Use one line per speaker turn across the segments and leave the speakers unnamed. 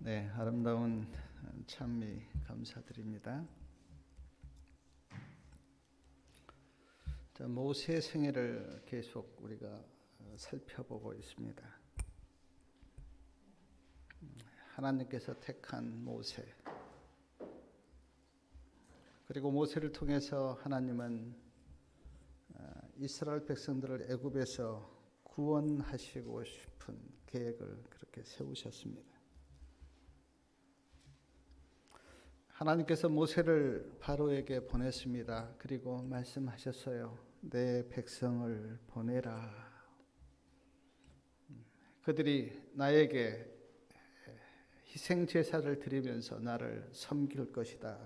네, 아름다운 찬미 감사드립니다. 자, 모세 생애를 계속 우리가 살펴보고 있습니다. 하나님께서 택한 모세, 그리고 모세를 통해서 하나님은 이스라엘 백성들을 애굽에서 구원하시고 싶은 계획을 그렇게 세우셨습니다. 하나님께서 모세를 바로에게 보냈습니다. 그리고 말씀하셨어요. 내 백성을 보내라. 그들이 나에게 희생 제사를 드리면서 나를 섬길 것이다.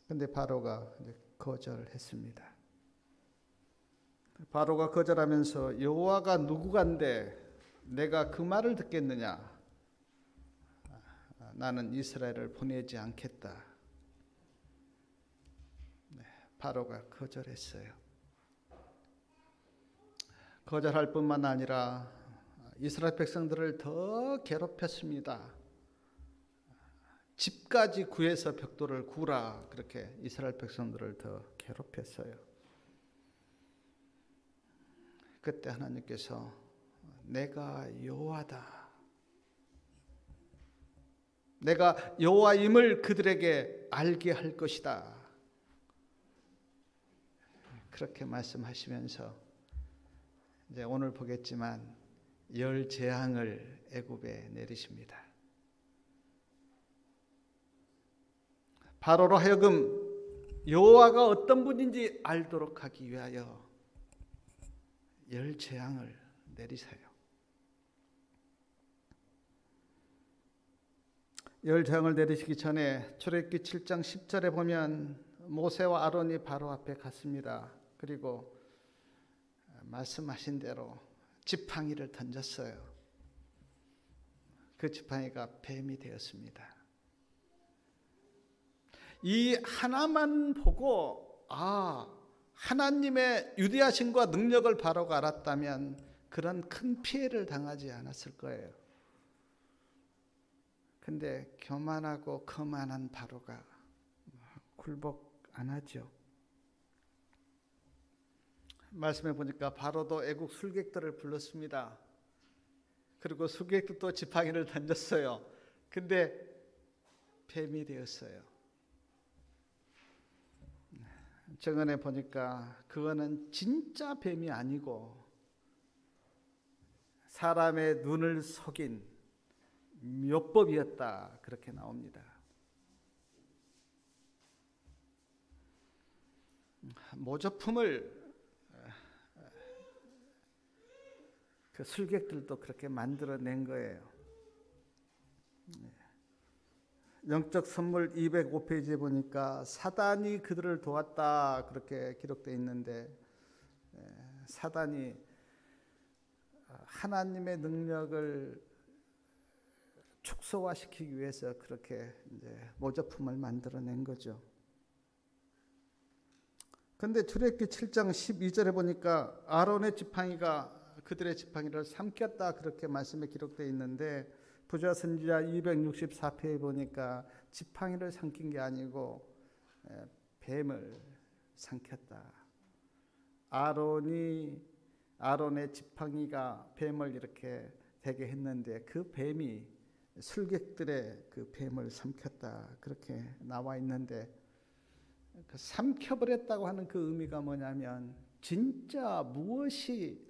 근데 바로가 거절했습니다. 바로가 거절하면서 여호와가 누구간데 내가 그 말을 듣겠느냐? 나는 이스라엘을 보내지 않겠다. 바로가 거절했어요. 거절할 뿐만 아니라 이스라엘 백성들을 더 괴롭혔습니다. 집까지 구해서 벽돌을 구라, 그렇게 이스라엘 백성들을 더 괴롭혔어요. 그때 하나님께서 내가 여호와다, 내가 여호와임을 그들에게 알게 할 것이다, 그렇게 말씀하시면서 이제 오늘 보겠지만 열 재앙을 애굽에 내리십니다. 바로로 하여금 여호와가 어떤 분인지 알도록 하기 위하여 열 재앙을 내리세요. 열 재앙을 내리시기 전에 출애굽기 7장 10절에 보면 모세와 아론이 바로 앞에 갔습니다. 그리고 말씀하신 대로 지팡이를 던졌어요. 그 지팡이가 뱀이 되었습니다. 이 하나만 보고 하나님의 위대하심과 능력을 바로가 알았다면 그런 큰 피해를 당하지 않았을 거예요. 근데 교만하고 거만한 바로가 굴복 안 하죠. 말씀해 보니까 바로도 애국 술객들을 불렀습니다. 그리고 술객들도 지팡이를 던졌어요. 근데 뱀이 되었어요. 정언해 보니까 그거는 진짜 뱀이 아니고 사람의 눈을 속인 묘법이었다, 그렇게 나옵니다. 모조품을 그 술객들도 그렇게 만들어낸 거예요. 영적 선물 205페이지에 보니까 사단이 그들을 도왔다, 그렇게 기록되어 있는데 사단이 하나님의 능력을 축소화시키기 위해서 그렇게 이제 모조품을 만들어낸 거죠. 근데 출애굽기 7장 12절에 보니까 아론의 지팡이가 그들의 지팡이를 삼켰다, 그렇게 말씀에 기록되어 있는데 부자 선지자 264페이지에 보니까 지팡이를 삼킨 게 아니고 뱀을 삼켰다. 아론의 지팡이가 뱀을 이렇게 되게 했는데 그 뱀이 술객들의 그 뱀을 삼켰다, 그렇게 나와 있는데 그 삼켜버렸다고 하는 그 의미가 뭐냐면 진짜 무엇이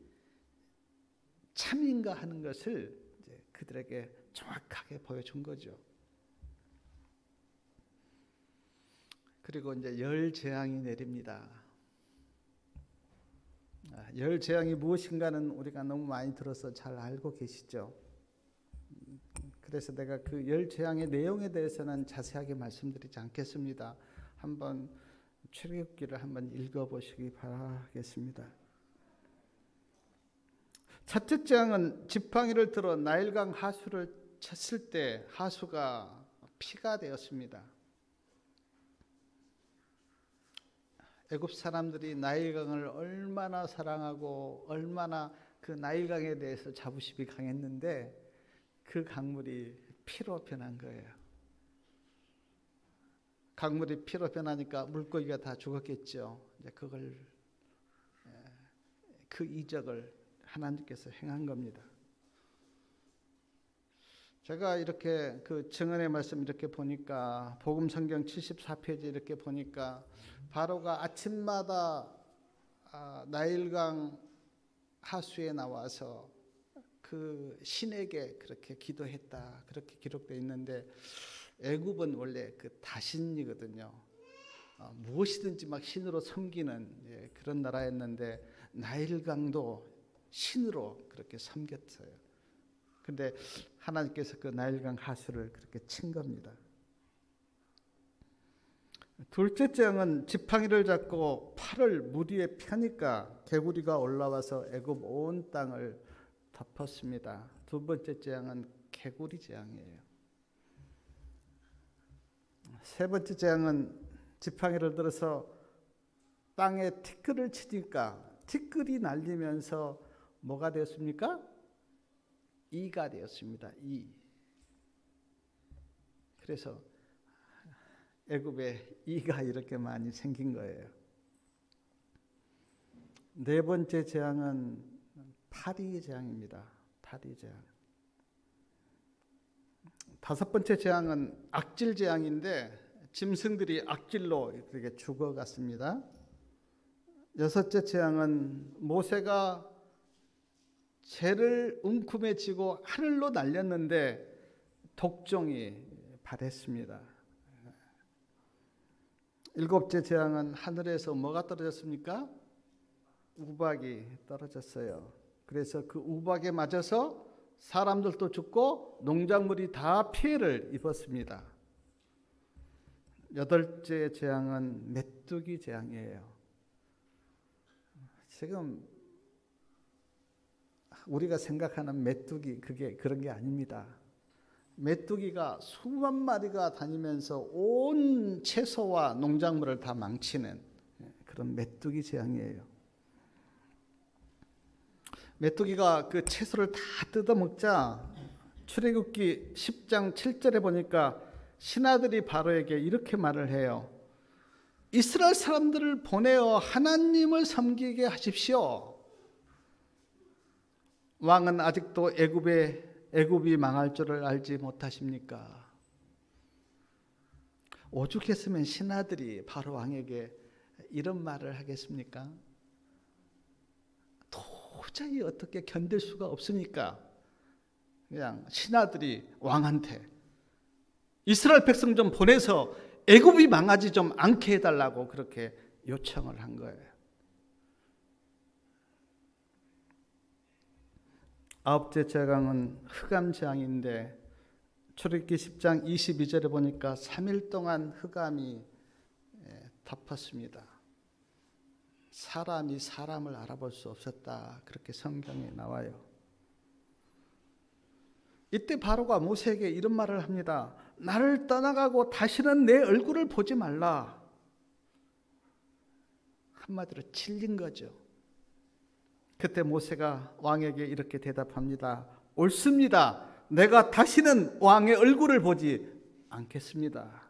참인가 하는 것을 이제 그들에게 정확하게 보여준 거죠. 그리고 이제 열 재앙이 내립니다. 열 재앙이 무엇인가는 우리가 너무 많이 들어서 잘 알고 계시죠. 그래서 내가 그 열 재앙의 내용에 대해서는 자세하게 말씀드리지 않겠습니다. 한번 출애굽기를 한번 읽어보시기 바라겠습니다. 첫째 재앙은 지팡이를 들어 나일강 하수를 쳤을 때 하수가 피가 되었습니다. 애굽 사람들이 나일강을 얼마나 사랑하고 얼마나 그 나일강에 대해서 자부심이 강했는데 그 강물이 피로 변한 거예요. 강물이 피로 변하니까 물고기가 다 죽었겠죠. 이제 그걸 그 이적을 하나님께서 행한 겁니다. 제가 이렇게 그 증언의 말씀 이렇게 보니까 복음 성경 74페이지 이렇게 보니까 바로가 아침마다 나일강 하수에 나와서 그 신에게 그렇게 기도했다 그렇게 기록되어 있는데 애굽은 원래 그 다신이거든요. 무엇이든지 막 신으로 섬기는 그런 나라였는데 나일강도 신으로 그렇게 섬겼어요. 근데 하나님께서 그 나일강 하수를 그렇게 친 겁니다. 둘째 재앙은 지팡이를 잡고 팔을 물 위에 펴니까 개구리가 올라와서 애굽 온 땅을 덮었습니다. 두 번째 재앙은 개구리 재앙이에요. 세 번째 재앙은 지팡이를 들어서 땅에 티끌을 치니까 티끌이 날리면서 뭐가 되었습니까? 이가 되었습니다. 이. 그래서 애굽에 이가 이렇게 많이 생긴 거예요. 네 번째 재앙은 파리 재앙입니다. 파리 재앙. 다섯 번째 재앙은 악질 재앙인데 짐승들이 악질로 이렇게 죽어갔습니다. 여섯째 재앙은 모세가 재를 움큼에 지고 하늘로 날렸는데 독종이 발했습니다. 일곱째 재앙은 하늘에서 뭐가 떨어졌습니까? 우박이 떨어졌어요. 그래서 그 우박에 맞아서 사람들도 죽고 농작물이 다 피해를 입었습니다. 여덟째 재앙은 메뚜기 재앙이에요. 지금 우리가 생각하는 메뚜기 그게 그런 게 아닙니다. 메뚜기가 수만 마리가 다니면서 온 채소와 농작물을 다 망치는 그런 메뚜기 재앙이에요. 메뚜기가 그 채소를 다 뜯어먹자 출애굽기 10장 7절에 보니까 신하들이 바로에게 이렇게 말을 해요. 이스라엘 사람들을 보내어 하나님을 섬기게 하십시오. 왕은 아직도 애굽이 망할 줄을 알지 못하십니까? 오죽했으면 신하들이 바로 왕에게 이런 말을 하겠습니까? 도저히 어떻게 견딜 수가 없으니까 그냥 신하들이 왕한테 이스라엘 백성 좀 보내서 애굽이 망하지 좀 않게 해달라고 그렇게 요청을 한 거예요. 아홉째 재앙은 흑암 재앙인데 출애굽기 10장 22절에 보니까 3일 동안 흑암이 덮었습니다. 사람이 사람을 알아볼 수 없었다. 그렇게 성경에 나와요. 이때 바로가 모세에게 이런 말을 합니다. 나를 떠나가고 다시는 내 얼굴을 보지 말라. 한마디로 찔린 거죠. 그때 모세가 왕에게 이렇게 대답합니다. 옳습니다. 내가 다시는 왕의 얼굴을 보지 않겠습니다.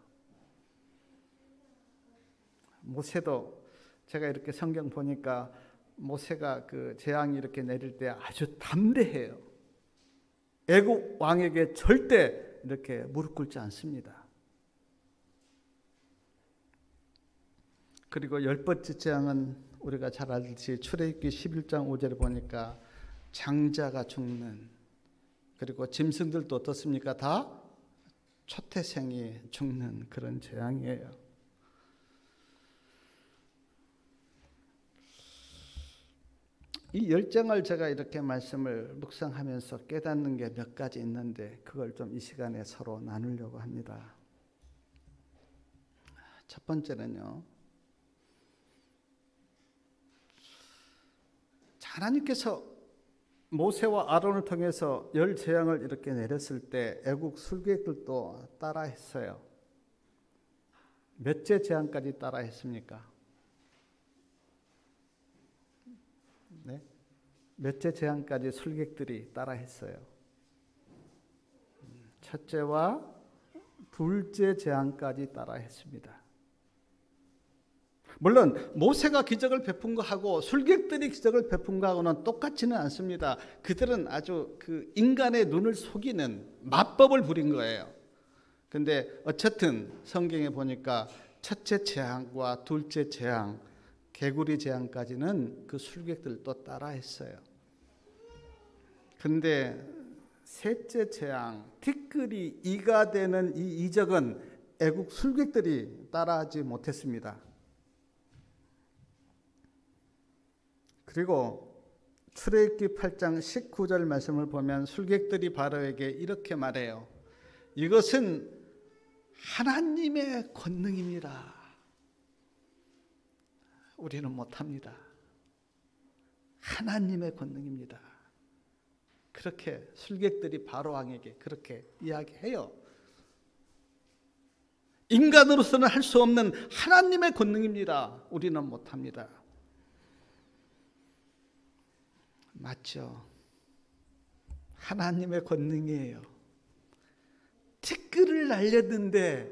모세도 제가 이렇게 성경 보니까 모세가 그 재앙이 이렇게 내릴 때 아주 담대해요. 애굽 왕에게 절대 이렇게 무릎 꿇지 않습니다. 그리고 열 번째 재앙은 우리가 잘 알듯이 출애굽기 11장 5절에 보니까 장자가 죽는, 그리고 짐승들도 어떻습니까? 다 초태생이 죽는 그런 재앙이에요. 이 열정을 제가 이렇게 말씀을 묵상하면서 깨닫는 게 몇 가지 있는데 그걸 좀 이 시간에 서로 나누려고 합니다. 첫 번째는요, 하나님께서 모세와 아론을 통해서 열 재앙을 이렇게 내렸을 때 애국 술객들도 따라했어요. 몇째 재앙까지 따라했습니까? 네? 몇째 재앙까지 술객들이 따라했어요. 첫째와 둘째 재앙까지 따라했습니다. 물론 모세가 기적을 베푼 거하고 술객들이 기적을 베푼 거하고는 똑같지는 않습니다. 그들은 아주 그 인간의 눈을 속이는 마법을 부린 거예요. 근데 어쨌든 성경에 보니까 첫째 재앙과 둘째 재앙, 개구리 재앙까지는 그 술객들도 따라했어요. 근데 셋째 재앙, 티끌이 이가 되는 이 이적은 애국 술객들이 따라하지 못했습니다. 그리고 출애굽기 8장 19절 말씀을 보면 술객들이 바로에게 이렇게 말해요. 이것은 하나님의 권능입니다. 우리는 못합니다. 하나님의 권능입니다. 그렇게 술객들이 바로왕에게 그렇게 이야기해요. 인간으로서는 할 수 없는 하나님의 권능입니다. 우리는 못합니다. 맞죠? 하나님의 권능이에요. 티끌을 날렸는데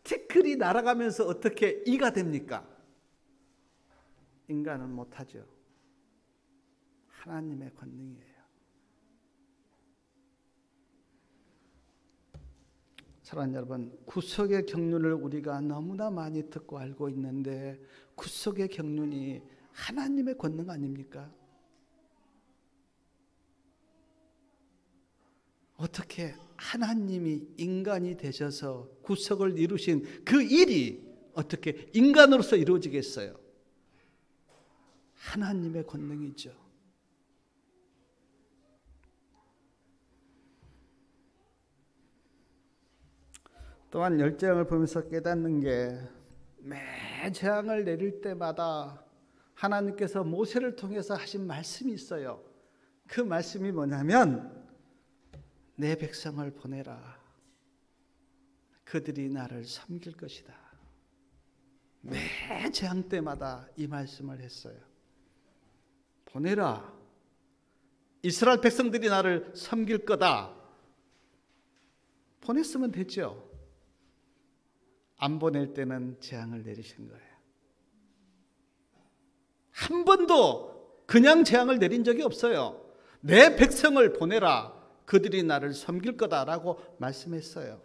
티끌이 날아가면서 어떻게 이가 됩니까? 인간은 못하죠. 하나님의 권능이에요. 사랑하는 여러분, 구속의 경륜을 우리가 너무나 많이 듣고 알고 있는데 구속의 경륜이 하나님의 권능 아닙니까? 어떻게 하나님이 인간이 되셔서 구속을 이루신 그 일이 어떻게 인간으로서 이루어지겠어요? 하나님의 권능이죠. 또한 열 재앙을 보면서 깨닫는 게 매 재앙을 내릴 때마다 하나님께서 모세를 통해서 하신 말씀이 있어요. 그 말씀이 뭐냐면 내 백성을 보내라. 그들이 나를 섬길 것이다. 매 재앙 때마다 이 말씀을 했어요. 보내라. 이스라엘 백성들이 나를 섬길 거다. 보냈으면 됐죠. 안 보낼 때는 재앙을 내리신 거예요. 한 번도 그냥 재앙을 내린 적이 없어요. 내 백성을 보내라. 그들이 나를 섬길 거다라고 말씀했어요.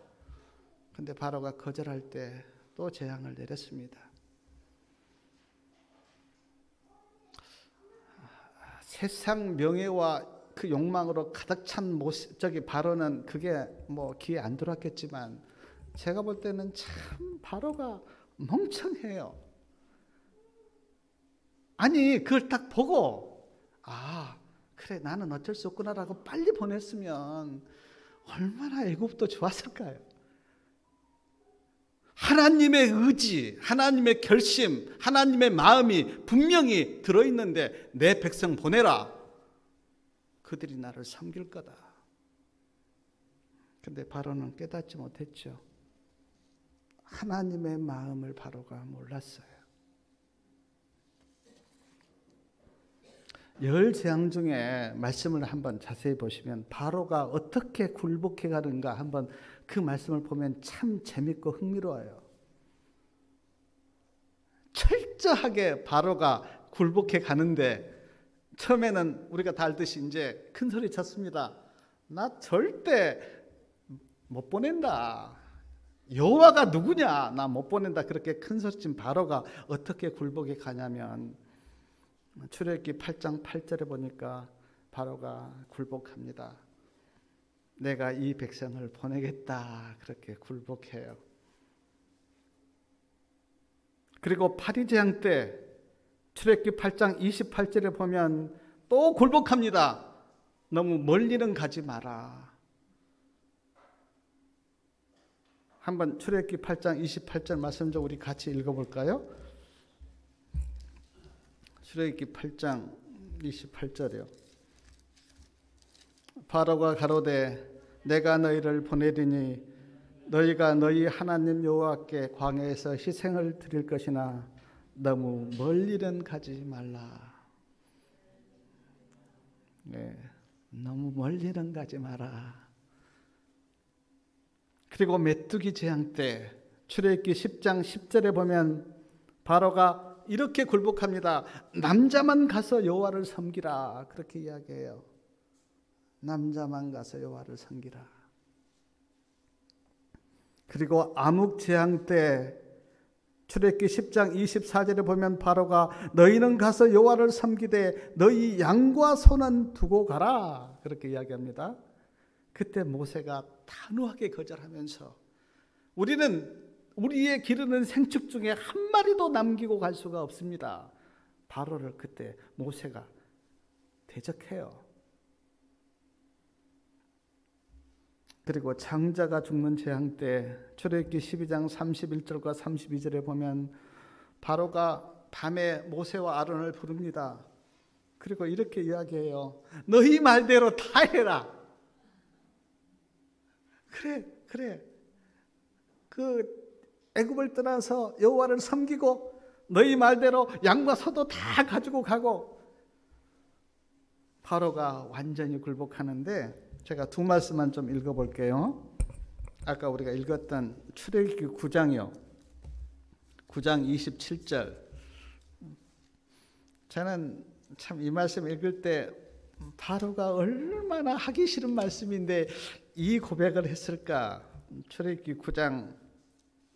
근데 바로가 거절할 때 또 재앙을 내렸습니다. 세상 명예와 그 욕망으로 가득 찬 바로는 그게 뭐 귀에 안 들어왔겠지만 제가 볼 때는 참 바로가 멍청해요. 아니 그걸 딱 보고 그래 나는 어쩔 수 없구나라고 빨리 보냈으면 얼마나 애굽도 좋았을까요? 하나님의 의지, 하나님의 결심, 하나님의 마음이 분명히 들어있는데 내 백성 보내라. 그들이 나를 섬길 거다. 근데 바로는 깨닫지 못했죠. 하나님의 마음을 바로가 몰랐어요. 열 재앙 중에 말씀을 한번 자세히 보시면 바로가 어떻게 굴복해 가는가 한번 그 말씀을 보면 참 재밌고 흥미로워요. 철저하게 바로가 굴복해 가는데 처음에는 우리가 다 알듯이 이제 큰 소리 쳤습니다. 나 절대 못 보낸다. 여호와가 누구냐? 나 못 보낸다. 그렇게 큰 소리 친 바로가 어떻게 굴복해 가냐면 출애굽기 8장 8절에 보니까 바로가 굴복합니다. 내가 이 백성을 보내겠다. 그렇게 굴복해요. 그리고 파리재앙 때 출애굽기 8장 28절에 보면 또 굴복합니다. 너무 멀리는 가지 마라. 한번 출애굽기 8장 28절 말씀 좀 우리 같이 읽어볼까요? 출애굽기 8장 28절이요. 바로가 가로되 내가 너희를 보내리니 너희가 너희 하나님 여호와께 광야에서 희생을 드릴 것이나 너무 멀리는 가지 말라. 너무 멀리는 가지 마라. 그리고 메뚜기 재앙 때 출애굽기 10장 10절에 보면 바로가 이렇게 굴복합니다. 남자만 가서 여호와를 섬기라. 그렇게 이야기해요. 남자만 가서 여호와를 섬기라. 그리고 암흑 재앙 때 출애굽기 10장 24절에 보면 바로가 너희는 가서 여호와를 섬기되 너희 양과 소는 두고 가라. 그렇게 이야기합니다. 그때 모세가 단호하게 거절하면서 우리는 우리의 기르는 생축 중에 한 마리도 남기고 갈 수가 없습니다. 바로를 그때 모세가 대적해요. 그리고 장자가 죽는 재앙 때 출애굽기 12장 31절과 32절에 보면 바로가 밤에 모세와 아론을 부릅니다. 그리고 이렇게 이야기해요. 너희 말대로 다 해라. 그래. 그 애굽을 떠나서 여호와를 섬기고 너희 말대로 양과 소도 다 가지고 가고. 바로가 완전히 굴복하는데 제가 두 말씀만 좀 읽어볼게요. 아까 우리가 읽었던 출애굽기 9장이요. 9장 27절. 저는 참 이 말씀 읽을 때 바로가 얼마나 하기 싫은 말씀인데 이 고백을 했을까. 출애굽기 9장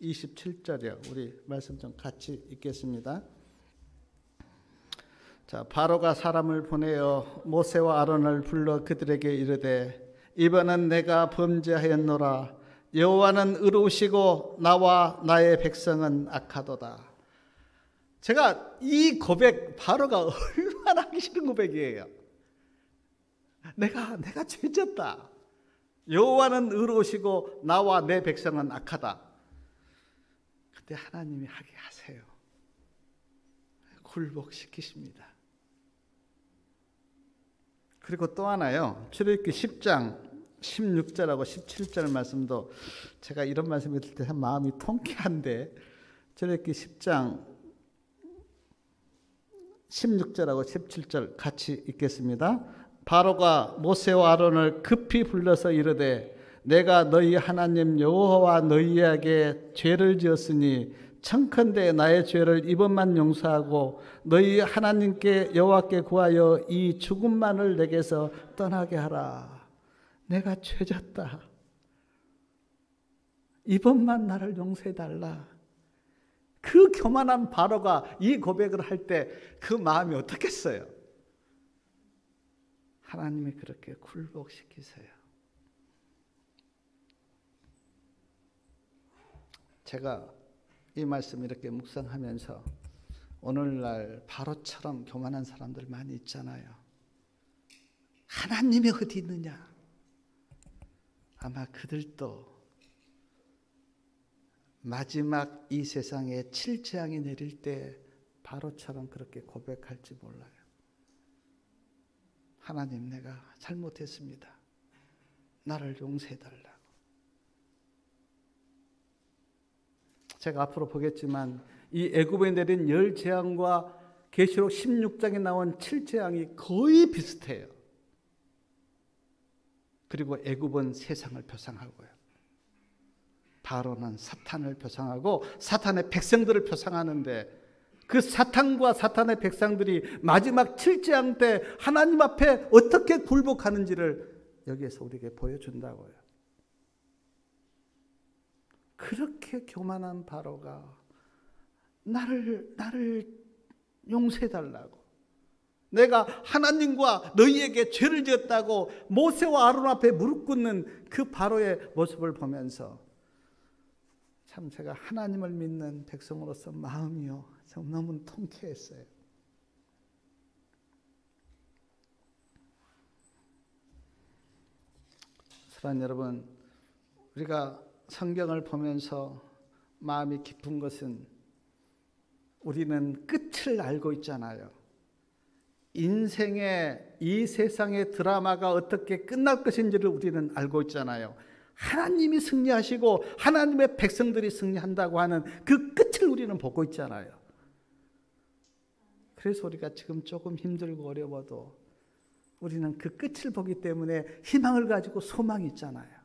27절이요. 우리 말씀 좀 같이 읽겠습니다. 자, 바로가 사람을 보내어 모세와 아론을 불러 그들에게 이르되 이번은 내가 범죄하였노라. 여호와는 의로우시고 나와 나의 백성은 악하도다. 제가 이 고백 바로가 얼마나 하기 싫은 고백이에요. 내가 죄졌다. 여호와는 의로우시고 나와 내 백성은 악하다. 그때 하나님이 하게 하세요. 굴복시키십니다. 그리고 또 하나요. 출애굽기 10장 16절하고 17절 말씀도 제가 이런 말씀 읽을 때 마음이 통쾌한데 출애굽기 10장 16절하고 17절 같이 읽겠습니다. 바로가 모세와 아론을 급히 불러서 이르되 내가 너희 하나님 여호와와 너희에게 죄를 지었으니 청컨대 나의 죄를 이번만 용서하고 너희 하나님께 여호와께 구하여 이 죽음만을 내게서 떠나게 하라. 내가 죄졌다. 이번만 나를 용서해달라. 그 교만한 바로가 이 고백을 할 때 그 마음이 어떻겠어요? 하나님이 그렇게 굴복시키세요. 제가 이 말씀 이렇게 묵상하면서 오늘날 바로처럼 교만한 사람들 많이 있잖아요. 하나님이 어디 있느냐? 아마 그들도 마지막 이 세상에 칠재앙이 내릴 때 바로처럼 그렇게 고백할지 몰라요. 하나님, 내가 잘못했습니다. 나를 용서해달라고. 제가 앞으로 보겠지만 이 애굽에 내린 열 재앙과 계시록 16장에 나온 7재앙이 거의 비슷해요. 그리고 애굽은 세상을 표상하고요. 바로는 사탄을 표상하고 사탄의 백성들을 표상하는데 그 사탄과 사탄의 백성들이 마지막 7재앙 때 하나님 앞에 어떻게 굴복하는지를 여기에서 우리에게 보여준다고요. 그렇게 교만한 바로가 나를 용서해달라고, 내가 하나님과 너희에게 죄를 지었다고 모세와 아론 앞에 무릎 꿇는 그 바로의 모습을 보면서 참 제가 하나님을 믿는 백성으로서 마음이요 참 너무 통쾌했어요. 사랑하는 여러분, 우리가 성경을 보면서 마음이 깊은 것은 우리는 끝을 알고 있잖아요. 인생의 이 세상의 드라마가 어떻게 끝날 것인지를 우리는 알고 있잖아요. 하나님이 승리하시고 하나님의 백성들이 승리한다고 하는 그 끝을 우리는 보고 있잖아요. 그래서 우리가 지금 조금 힘들고 어려워도 우리는 그 끝을 보기 때문에 희망을 가지고 소망이 있잖아요.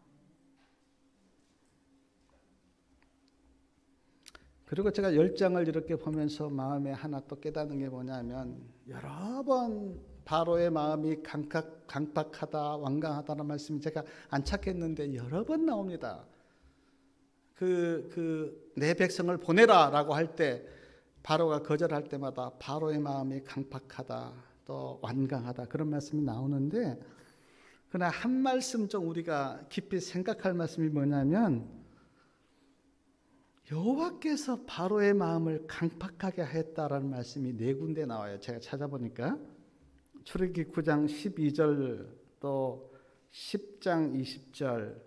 그리고 제가 10장을 이렇게 보면서 마음에 하나 또 깨닫는 게 뭐냐면, 여러 번 바로의 마음이 강팍하다, 완강하다는 말씀이 제가 안 찾겠는데 여러 번 나옵니다. 내 백성을 보내라 라고 할 때 바로가 거절할 때마다 바로의 마음이 강팍하다, 또 완강하다, 그런 말씀이 나오는데, 그러나 한 말씀 좀 우리가 깊이 생각할 말씀이 뭐냐면, 여호와께서 바로의 마음을 강팍하게 하였다라는 말씀이 4군데 나와요. 제가 찾아보니까 출애굽기 9장 12절, 또 10장 20절,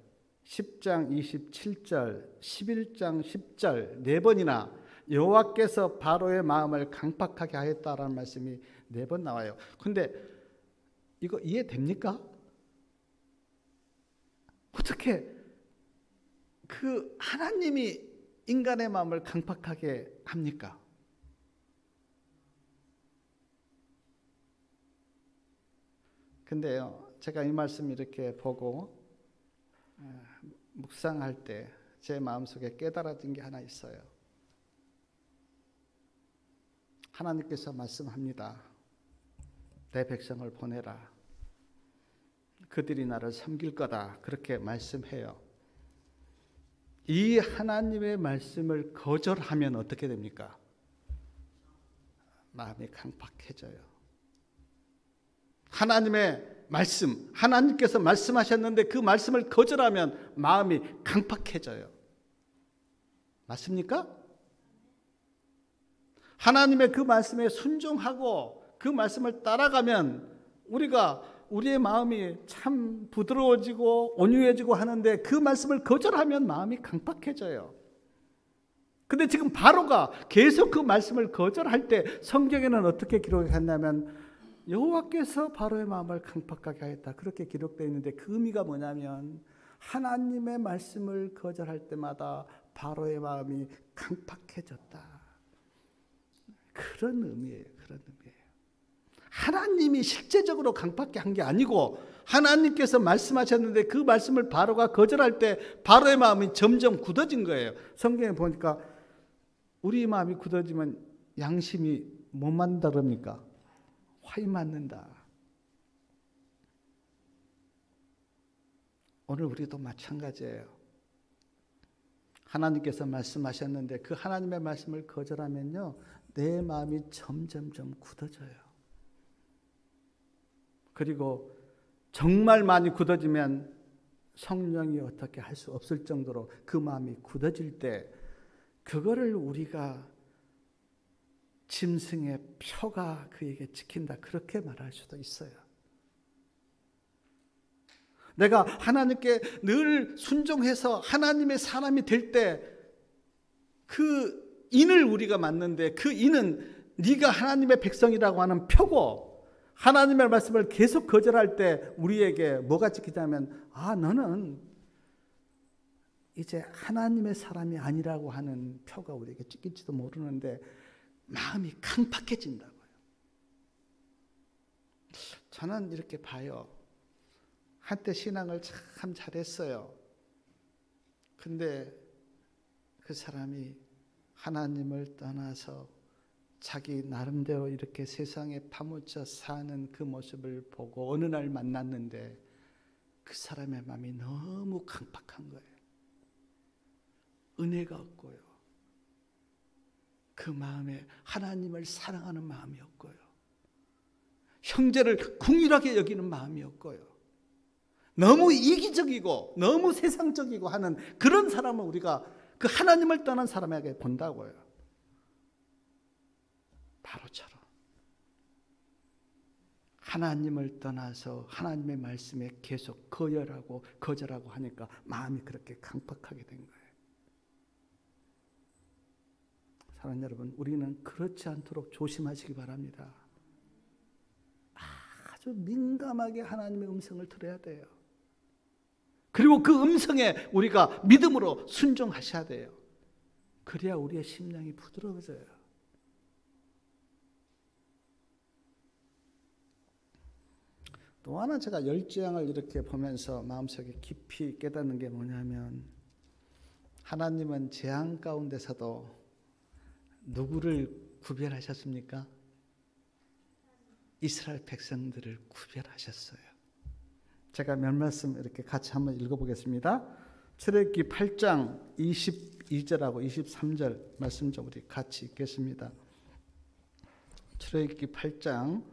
10장 27절, 11장 10절 4번이나 여호와께서 바로의 마음을 강팍하게 하였다라는 말씀이 4번 나와요. 근데 이거 이해됩니까? 어떻게 그 하나님이 인간의 마음을 강팍하게 합니까? 근데요, 제가 이 말씀 이렇게 보고 묵상할 때 제 마음속에 깨달아진 게 하나 있어요. 하나님께서 말씀합니다. 내 백성을 보내라. 그들이 나를 섬길 거다. 그렇게 말씀해요. 이 하나님의 말씀을 거절하면 어떻게 됩니까? 마음이 강팍해져요. 하나님의 말씀, 하나님께서 말씀하셨는데 그 말씀을 거절하면 마음이 강팍해져요. 맞습니까? 하나님의 그 말씀에 순종하고 그 말씀을 따라가면 우리의 마음이 참 부드러워지고 온유해지고 하는데, 그 말씀을 거절하면 마음이 강팍해져요. 근데 지금 바로가 계속 그 말씀을 거절할 때 성경에는 어떻게 기록했냐면, 여호와께서 바로의 마음을 강팍하게 하였다, 그렇게 기록되어 있는데, 그 의미가 뭐냐면 하나님의 말씀을 거절할 때마다 바로의 마음이 강팍해졌다, 그런 의미예요. 그런 의미예요. 하나님이 실제적으로 강팍하게 한 게 아니고, 하나님께서 말씀하셨는데 그 말씀을 바로가 거절할 때 바로의 마음이 점점 굳어진 거예요. 성경에 보니까 우리 마음이 굳어지면 양심이 뭐 맞는다 그럽니까? 화이 맞는다. 오늘 우리도 마찬가지예요. 하나님께서 말씀하셨는데 그 하나님의 말씀을 거절하면요, 내 마음이 점점점 굳어져요. 그리고 정말 많이 굳어지면 성령이 어떻게 할 수 없을 정도로 그 마음이 굳어질 때, 그거를 우리가 짐승의 표가 그에게 찍힌다, 그렇게 말할 수도 있어요. 내가 하나님께 늘 순종해서 하나님의 사람이 될 때 그 인을 우리가 맞는데, 그 인은 네가 하나님의 백성이라고 하는 표고, 하나님의 말씀을 계속 거절할 때 우리에게 뭐가 찍히냐면, 너는 이제 하나님의 사람이 아니라고 하는 표가 우리에게 찍힐지도 모르는데 마음이 강팍해진다고요. 저는 이렇게 봐요. 한때 신앙을 참 잘했어요. 근데 그 사람이 하나님을 떠나서 자기 나름대로 이렇게 세상에 파묻혀 사는 그 모습을 보고 어느 날 만났는데, 그 사람의 마음이 너무 강팍한 거예요. 은혜가 없고요, 그 마음에 하나님을 사랑하는 마음이 없고요, 형제를 긍휼하게 여기는 마음이 없고요, 너무 이기적이고 너무 세상적이고 하는 그런 사람을 우리가 그 하나님을 떠난 사람에게 본다고요. 바로처럼 하나님을 떠나서 하나님의 말씀에 계속 거절하고 하니까 마음이 그렇게 강팍하게 된 거예요. 사랑하는 여러분, 우리는 그렇지 않도록 조심하시기 바랍니다. 아주 민감하게 하나님의 음성을 들어야 돼요. 그리고 그 음성에 우리가 믿음으로 순종하셔야 돼요. 그래야 우리의 심령이 부드러워져요. 또 하나 제가 열재앙을 이렇게 보면서 마음속에 깊이 깨닫는 게 뭐냐면, 하나님은 재앙 가운데서도 누구를 구별하셨습니까? 이스라엘 백성들을 구별하셨어요. 제가 몇 말씀 이렇게 같이 한번 읽어보겠습니다. 출애굽기 8장 22절하고 23절 말씀 좀 우리 같이 읽겠습니다. 출애굽기 8장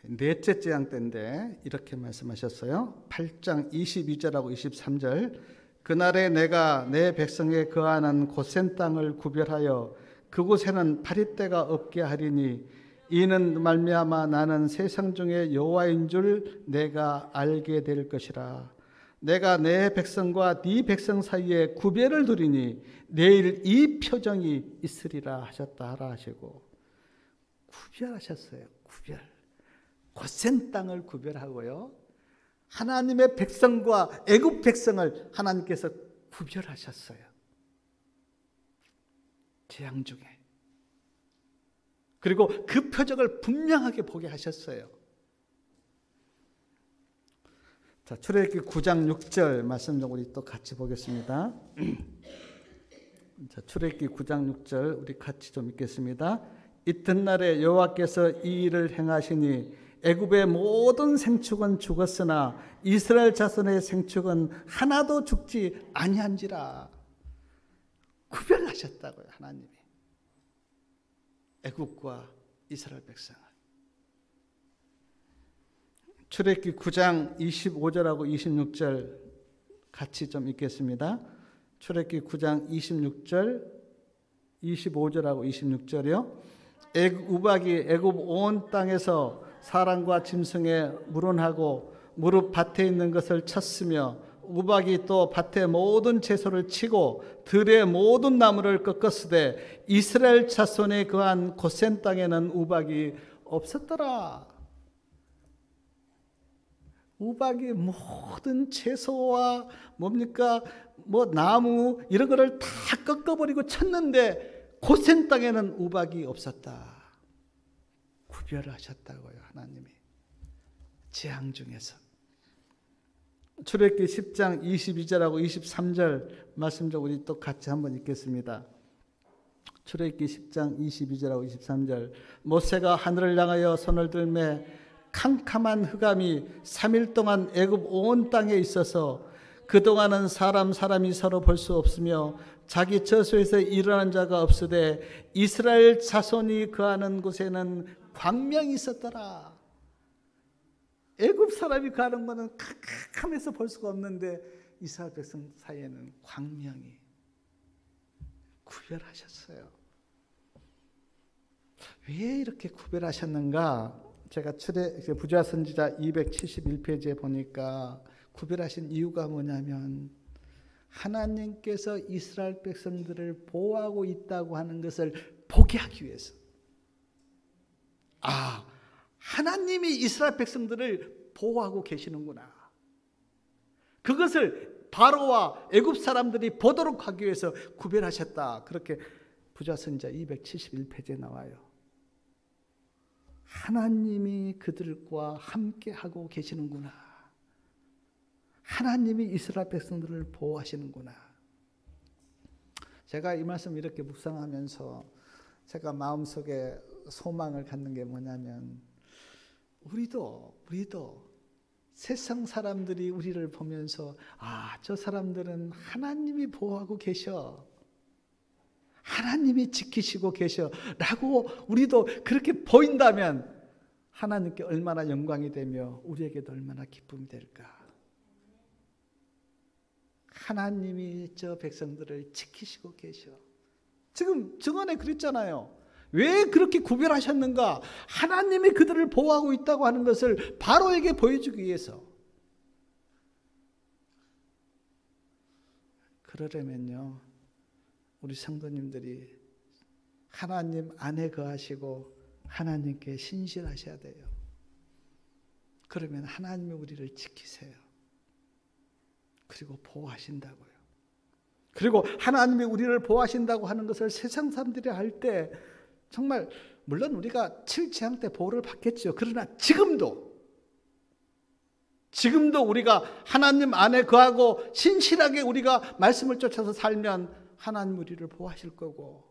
넷째 재앙 때인데 이렇게 말씀하셨어요. 8장 22절하고 23절. 그날에 내가 내 백성에 거하는 고센 땅을 구별하여 그곳에는 파리떼가 없게 하리니 이는 말미암아 나는 세상 중에 여호와인 줄 내가 알게 될 것이라. 내가 내 백성과 네 백성 사이에 구별을 두리니 내일 이 표정이 있으리라 하셨다 하라 하시고, 구별하셨어요. 구별. 고센 땅을 구별하고요, 하나님의 백성과 애굽 백성을 하나님께서 구별하셨어요. 재앙 중에. 그리고 그 표적을 분명하게 보게 하셨어요. 자, 출애굽기 9장 6절 말씀 좀 우리 또 같이 보겠습니다. 자, 출애굽기 9장 6절 우리 같이 좀 읽겠습니다. 이튿날에 여호와께서 이 일을 행하시니 애굽의 모든 생축은 죽었으나 이스라엘 자손의 생축은 하나도 죽지 아니한지라. 구별하셨다고요, 하나님이. 애굽과 이스라엘 백성을. 출애굽기 9장 25절하고 26절 같이 좀 읽겠습니다. 출애굽기 9장 26절, 25절하고 26절이요. 우박이 애굽 온 땅에서 사람과 짐승에 물어나고 무릎 밭에 있는 것을 쳤으며 우박이 또 밭의 모든 채소를 치고 들의 모든 나무를 꺾었으되 이스라엘 자손에 거한 고센 땅에는 우박이 없었더라. 우박이 모든 채소와 뭡니까? 나무 이런 거를 다 꺾어버리고 쳤는데 고센 땅에는 우박이 없었다. 구별하셨다고요, 하나님이. 재앙 중에서. 출애굽기 10장 22절하고 23절 말씀 좀 우리 또 같이 한번 읽겠습니다. 출애굽기 10장 22절하고 23절. 모세가 하늘을 향하여 손을 들매 캄캄한 흑암이 3일 동안 애굽 온 땅에 있어서 그동안은 사람이 서로 볼 수 없으며 자기 처소에서 일어난 자가 없으되 이스라엘 자손이 거하는 곳에는 광명이 있었더라. 애굽 사람이 거하는 것은 캄캄해서 볼 수가 없는데 이스라엘 백성 사이에는 광명이. 구별하셨어요. 왜 이렇게 구별하셨는가? 제가 부조와 선지자 271페이지에 보니까 구별하신 이유가 뭐냐면 하나님께서 이스라엘 백성들을 보호하고 있다고 하는 것을 보게 하기 위해서. 아, 하나님이 이스라엘 백성들을 보호하고 계시는구나. 그것을 바로와 애굽 사람들이 보도록 하기 위해서 구별하셨다. 그렇게 부조와 선지자 271페이지에 나와요. 하나님이 그들과 함께 하고 계시는구나. 하나님이 이스라엘 백성들을 보호하시는구나. 제가 이 말씀 이렇게 묵상하면서 제가 마음속에 소망을 갖는 게 뭐냐면 우리도 세상 사람들이 우리를 보면서 저 사람들은 하나님이 보호하고 계셔. 하나님이 지키시고 계셔. 라고 우리도 그렇게 보인다면 하나님께 얼마나 영광이 되며 우리에게도 얼마나 기쁨이 될까. 하나님이 저 백성들을 지키시고 계셔. 지금 증언에 그랬잖아요. 왜 그렇게 구별하셨는가? 하나님이 그들을 보호하고 있다고 하는 것을 바로에게 보여주기 위해서. 그러려면요, 우리 성도님들이 하나님 안에 거하시고 하나님께 신실하셔야 돼요. 그러면 하나님이 우리를 지키세요. 그리고 보호하신다고요. 그리고 하나님이 우리를 보호하신다고 하는 것을 세상 사람들이 할 때 정말 물론 우리가 7재앙 때 보호를 받겠죠. 그러나 지금도 우리가 하나님 안에 거하고 신실하게 우리가 말씀을 쫓아서 살면 하나님 우리를 보호하실 거고,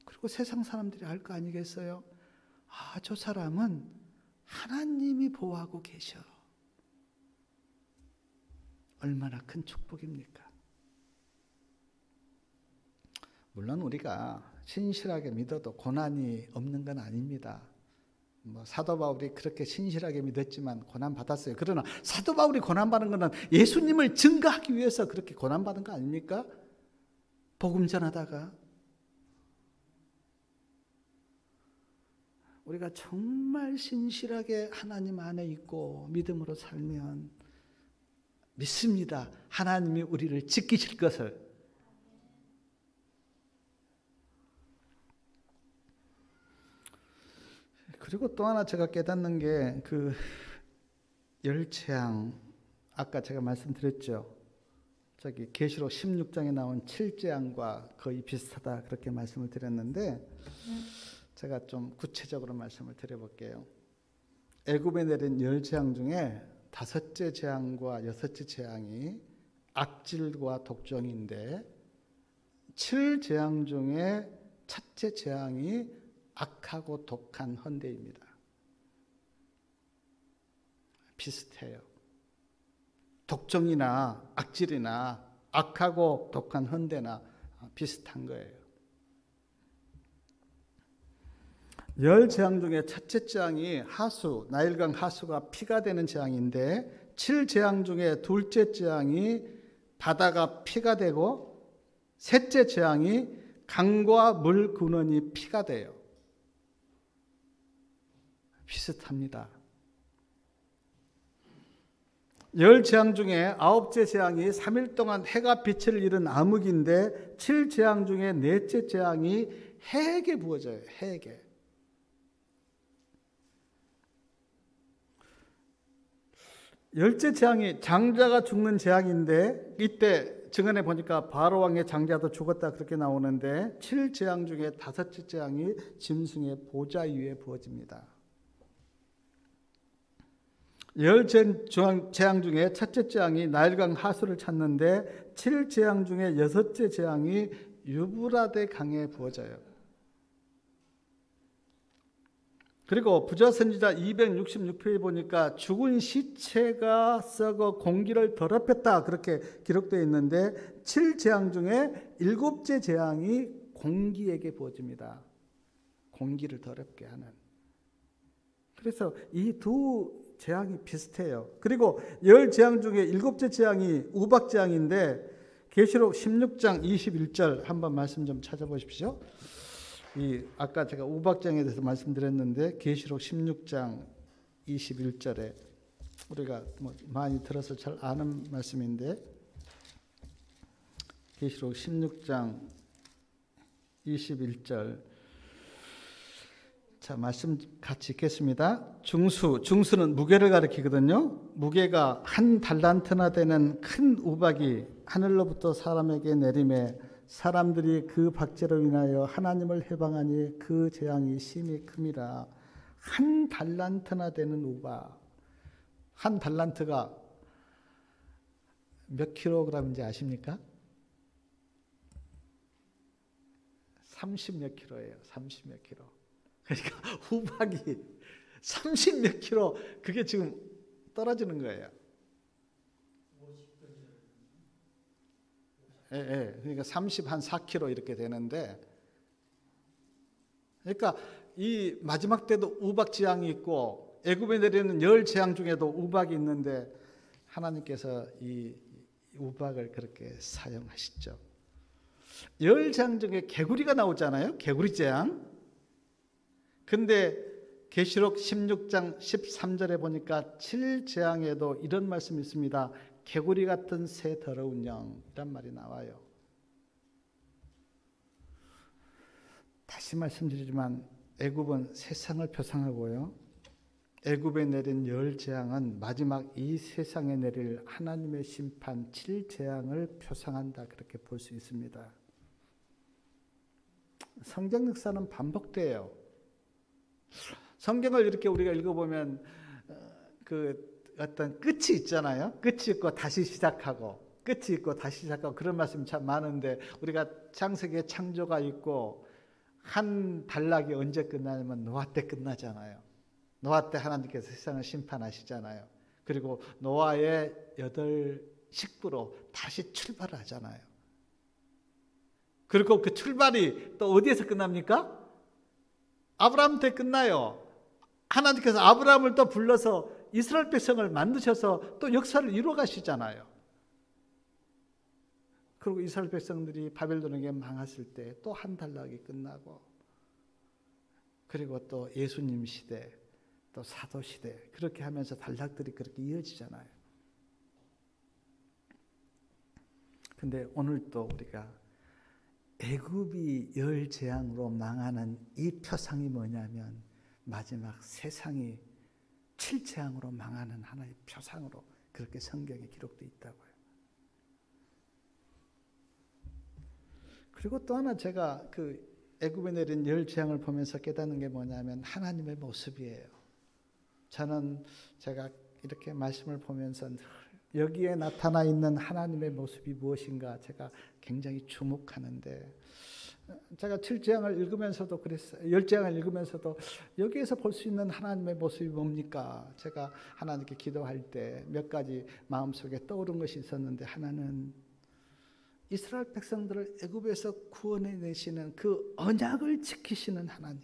그리고 세상 사람들이 알 거 아니겠어요? 아, 저 사람은 하나님이 보호하고 계셔. 얼마나 큰 축복입니까? 물론 우리가 신실하게 믿어도 고난이 없는 건 아닙니다. 사도 바울이 그렇게 신실하게 믿었지만 고난 받았어요. 그러나 사도 바울이 고난 받은 것은 예수님을 증거하기 위해서 그렇게 고난 받은 거 아닙니까? 복음 전하다가. 우리가 정말 신실하게 하나님 안에 있고 믿음으로 살면 믿습니다. 하나님이 우리를 지키실 것을. 그리고 또 하나 제가 깨닫는 게 그 열재앙, 아까 제가 말씀드렸죠. 저기 계시록 16장에 나온 7재앙과 거의 비슷하다 그렇게 말씀을 드렸는데, 제가 좀 구체적으로 말씀을 드려볼게요. 애굽에 내린 10재앙 중에 5째 재앙과 6째 재앙이 악질과 독종인데, 7재앙 중에 첫째 재앙이 악하고 독한 헌대입니다. 비슷해요. 독종이나 악질이나 악하고 독한 헌대나 비슷한 거예요. 10재앙 중에 첫째 재앙이 하수, 나일강 하수가 피가 되는 재앙인데, 7재앙 중에 둘째 재앙이 바다가 피가 되고, 셋째 재앙이 강과 물 근원이 피가 돼요. 비슷합니다. 10재앙 중에 9째 재앙이 3일 동안 해가 빛을 잃은 암흑인데, 7재앙 중에 넷째 재앙이 해에게 부어져요. 해에게. 열째 재앙이 장자가 죽는 재앙인데, 이때 증언해 보니까 바로 왕의 장자도 죽었다 그렇게 나오는데, 7재앙 중에 5째 재앙이 짐승의 보좌 위에 부어집니다. 10재앙 중에 첫째 재앙이 나일강 하수를 찾는데, 7재앙 중에 6째 재앙이 유브라데 강에 부어져요. 그리고 부자선지자 266페이지 보니까 죽은 시체가 썩어 공기를 더럽혔다 그렇게 기록되어 있는데, 7재앙 중에 7째 재앙이 공기에게 부어집니다. 공기를 더럽게 하는. 그래서 이 두 재앙이 비슷해요. 그리고 10재앙 중에 7째 재앙이 우박재앙인데, 계시록 16장 21절 한번 말씀 좀 찾아보십시오. 아까 제가 우박재앙에 대해서 말씀드렸는데, 계시록 16장 21절에 우리가 많이 들어서 잘 아는 말씀인데, 계시록 16장 21절, 자, 말씀 같이 읽겠습니다. 중수는 무게를 가리키거든요. 무게가 한 달란트나 되는 큰 우박이 하늘로부터 사람에게 내림에, 사람들이 그 박제로 인하여 하나님을 해방하니 그 재앙이 심히 큼이라. 한 달란트나 되는 우박. 한 달란트가 몇 킬로그램인지 아십니까? 30 몇 킬로예요. 30 몇 킬로. 그러니까 우박이 30 몇 킬로, 그게 지금 떨어지는 거예요. 예. 그러니까 30 한 4킬로 이렇게 되는데, 그러니까 이 마지막 때도 우박 재앙이 있고, 애굽에 내리는 10재앙 중에도 우박이 있는데, 하나님께서 이 우박을 그렇게 사용하시죠. 10재앙 중에 개구리가 나오잖아요. 개구리 재앙. 근데 계시록 16장 13절에 보니까 7재앙에도 이런 말씀이 있습니다. 개구리 같은 새 더러운 영이란 말이 나와요. 다시 말씀드리지만 애굽은 세상을 표상하고요, 애굽에 내린 10재앙은 마지막 이 세상에 내릴 하나님의 심판 7재앙을 표상한다 그렇게 볼 수 있습니다. 성경 역사는 반복돼요. 성경을 이렇게 우리가 읽어보면 그 어떤 끝이 있잖아요. 끝이 있고 다시 시작하고, 끝이 있고 다시 시작하고, 그런 말씀이 참 많은데, 우리가 창세기에 창조가 있고 한 단락이 언제 끝나냐면 노아 때 끝나잖아요. 노아 때 하나님께서 세상을 심판하시잖아요. 그리고 노아의 8 식구로 다시 출발을 하잖아요. 그리고 그 출발이 또 어디에서 끝납니까? 아브라함 때 끝나요. 하나님께서 아브라함을 또 불러서 이스라엘 백성을 만드셔서 또 역사를 이루어 가시잖아요. 그리고 이스라엘 백성들이 바벨론에게 망했을 때 또 한 단락이 끝나고, 그리고 또 예수님 시대, 또 사도 시대, 그렇게 하면서 단락들이 그렇게 이어지잖아요. 근데 오늘 또 우리가 애굽이 열 재앙으로 망하는 이 표상이 뭐냐면, 마지막 세상이 7재앙으로 망하는 하나의 표상으로 그렇게 성경에 기록되어 있다고요. 그리고 또 하나 제가 그 애굽에 내린 열 재앙을 보면서 깨닫는 게 뭐냐면 하나님의 모습이에요. 저는 제가 이렇게 말씀을 보면서 여기에 나타나 있는 하나님의 모습이 무엇인가 제가 굉장히 주목하는데, 제가 7재앙을 읽으면서도 그랬어요. 10재앙을 읽으면서도 여기에서 볼 수 있는 하나님의 모습이 뭡니까? 제가 하나님께 기도할 때 몇 가지 마음속에 떠오른 것이 있었는데, 하나는 이스라엘 백성들을 애굽에서 구원해 내시는 그 언약을 지키시는 하나님,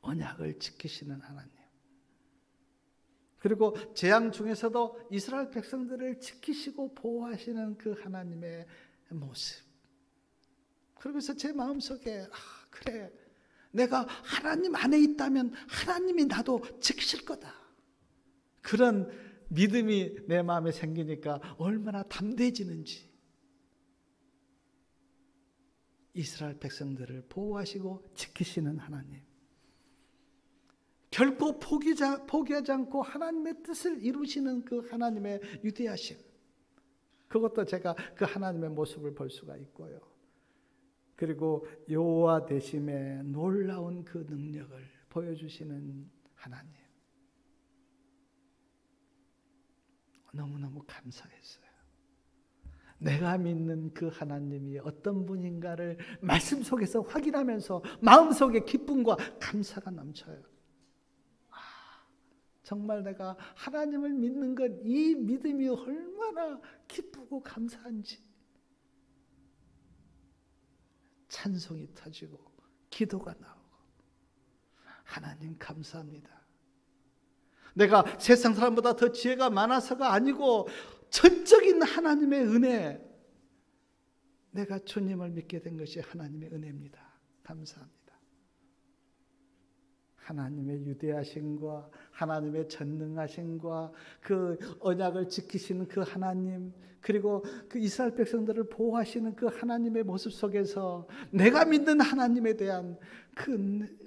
언약을 지키시는 하나님, 그리고 재앙 중에서도 이스라엘 백성들을 지키시고 보호하시는 그 하나님의 모습. 그러면서 제 마음속에 그래, 내가 하나님 안에 있다면 하나님이 나도 지키실 거다, 그런 믿음이 내 마음에 생기니까 얼마나 담대해지는지. 이스라엘 백성들을 보호하시고 지키시는 하나님, 결코 포기하지 않고 하나님의 뜻을 이루시는 그 하나님의 위대하심, 그것도 제가 그 하나님의 모습을 볼 수가 있고요. 그리고 여호와 되심의 놀라운 그 능력을 보여주시는 하나님, 너무너무 감사했어요. 내가 믿는 그 하나님이 어떤 분인가를 말씀 속에서 확인하면서 마음속에 기쁨과 감사가 넘쳐요. 정말 내가 하나님을 믿는 것, 이 믿음이 얼마나 기쁘고 감사한지. 찬송이 터지고 기도가 나오고, 하나님 감사합니다. 내가 세상 사람보다 더 지혜가 많아서가 아니고 전적인 하나님의 은혜, 내가 주님을 믿게 된 것이 하나님의 은혜입니다. 감사합니다. 하나님의 위대하심과 하나님의 전능하심과 그 언약을 지키시는 그 하나님, 그리고 그 이스라엘 백성들을 보호하시는 그 하나님의 모습 속에서 내가 믿는 하나님에 대한 그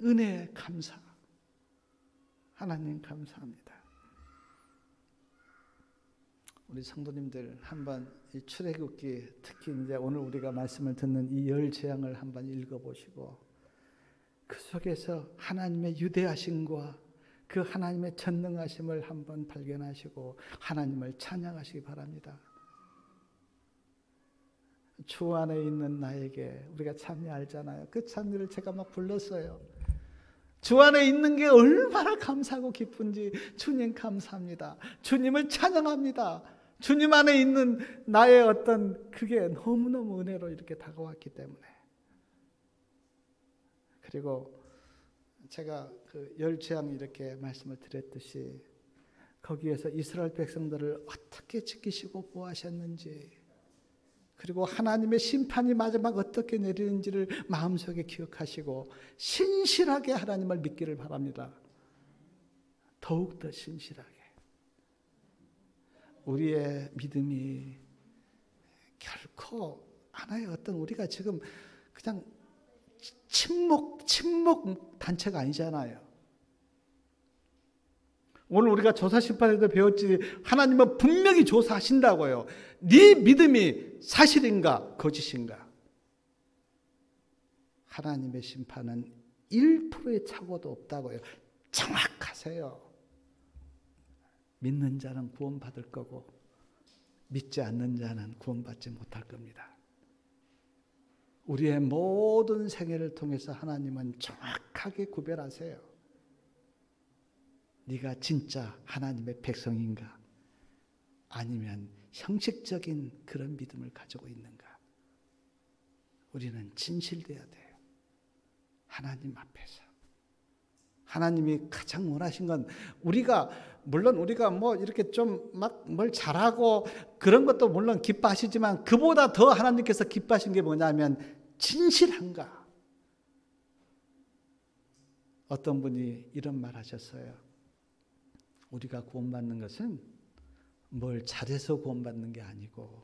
은혜, 감사. 하나님 감사합니다. 우리 성도님들 한번 이 출애굽기, 특히 이제 오늘 우리가 말씀을 듣는 이 열 재앙을 한번 읽어보시고, 그 속에서 하나님의 위대하심과 그 하나님의 전능하심을 한번 발견하시고 하나님을 찬양하시기 바랍니다. 주 안에 있는 나에게, 우리가 찬미 알잖아요. 그 찬미를 제가 막 불렀어요. 주 안에 있는 게 얼마나 감사하고 기쁜지 주님 감사합니다. 주님을 찬양합니다. 주님 안에 있는 나의 어떤 그게 너무너무 은혜로 이렇게 다가왔기 때문에. 그리고 제가 그 열 재앙 이렇게 말씀을 드렸듯이 거기에서 이스라엘 백성들을 어떻게 지키시고 보호하셨는지, 그리고 하나님의 심판이 마지막 어떻게 내리는지를 마음속에 기억하시고 신실하게 하나님을 믿기를 바랍니다. 더욱더 신실하게. 우리의 믿음이 결코 하나의 어떤, 우리가 지금 그냥 침묵 단체가 아니잖아요. 오늘 우리가 조사심판에도 배웠지, 하나님은 분명히 조사하신다고요. 네 믿음이 사실인가 거짓인가. 하나님의 심판은 1%의 착오도 없다고요. 정확하세요. 믿는 자는 구원받을 거고 믿지 않는 자는 구원받지 못할 겁니다. 우리의 모든 생애를 통해서 하나님은 정확하게 구별하세요. 네가 진짜 하나님의 백성인가? 아니면 형식적인 그런 믿음을 가지고 있는가? 우리는 진실돼야 돼요. 하나님 앞에서. 하나님이 가장 원하신 건 물론 우리가 뭐 이렇게 좀 막 뭘 잘하고 그런 것도 물론 기뻐하시지만 그보다 더 하나님께서 기뻐하신 게 뭐냐면 진실한가. 어떤 분이 이런 말 하셨어요. 우리가 구원받는 것은 뭘 잘해서 구원받는 게 아니고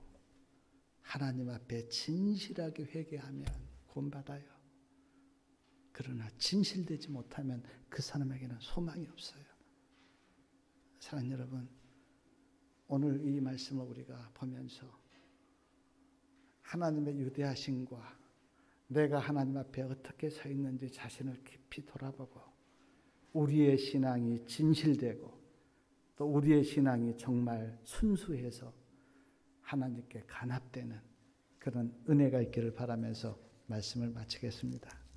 하나님 앞에 진실하게 회개하면 구원받아요. 그러나 진실되지 못하면 그 사람에게는 소망이 없어요. 사랑하는 여러분, 오늘 이 말씀을 우리가 보면서 하나님의 위대하심과 내가 하나님 앞에 어떻게 서 있는지 자신을 깊이 돌아보고 우리의 신앙이 진실되고 또 우리의 신앙이 정말 순수해서 하나님께 간합되는 그런 은혜가 있기를 바라면서 말씀을 마치겠습니다.